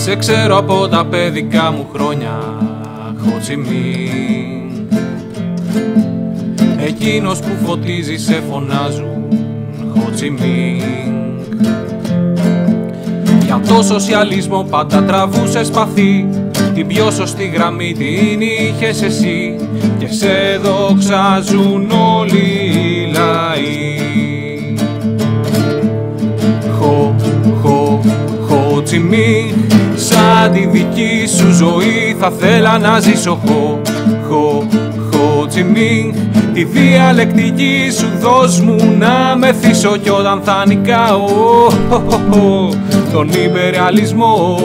Σε ξέρω από τα παιδικά μου χρόνια, Χο Τσι Μίνγκ. Εκείνος που φωτίζει σε φωνάζουν, Χο Τσι Μίνγκ. Για το σοσιαλισμό πάντα τραβούσε σπαθί, την πιο σωστή γραμμή την είχες εσύ, και σε δοξάζουν όλοι οι λαοί. Χο Τσι Μίνγκ, σαν τη δική σου ζωή θα θέλα να ζήσω. Χο Τσι Μίνγκ, τη διαλεκτική σου δώσ' μου να μεθύσω, κι όταν θα νικάω τον υπερεαλισμό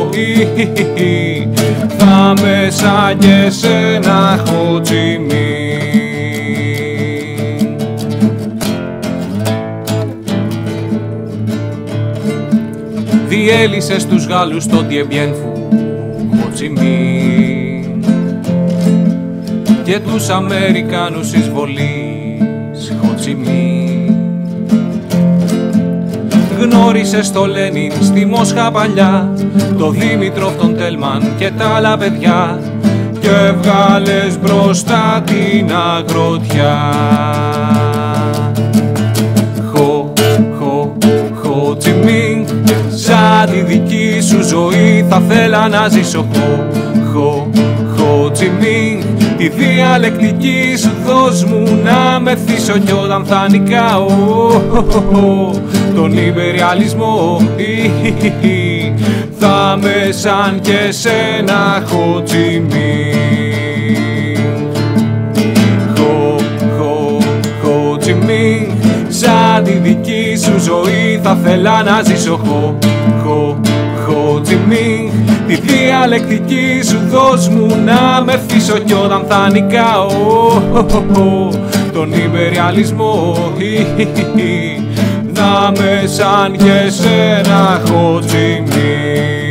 θα με σαν και σένα, Χο Τσι Μίνγκ. Διέλυσες τους Γάλλους στο Ντιεμπιέν Φου, Χο Τσι Μίνγκ, και τους Αμερικάνους εισβολείς, Χο Τσι Μίνγκ. Γνώρισες το Λένιν στη Μόσχα παλιά, το Δήμητροφ, τον Τέλμαν και τα άλλα παιδιά, και βγάλες μπροστά την αγροτιά. Χο Τσι Μίνγκ, σαν τη δική σου ζωή θα θέλα να ζήσω. Χο Τσι Μίνγκ, τη διαλεκτική σου δώσ' μου να μεθύσω, κι όταν θα νικάω τον υπερεαλισμό θα με σαν και σένα, Χο Τσι Μίνγκ. Χο Τσι Μίνγκ, σαν τη δική σου ζωή θα θέλα να ζήσω. Χο Τσι Μίνγκ, τη διαλεκτική σου δώσ' μου να μεθύσω, κι όταν θα νικάω τον υπερεαλισμό θα με σαν και σένα, Χο Τσι Μίνγκ.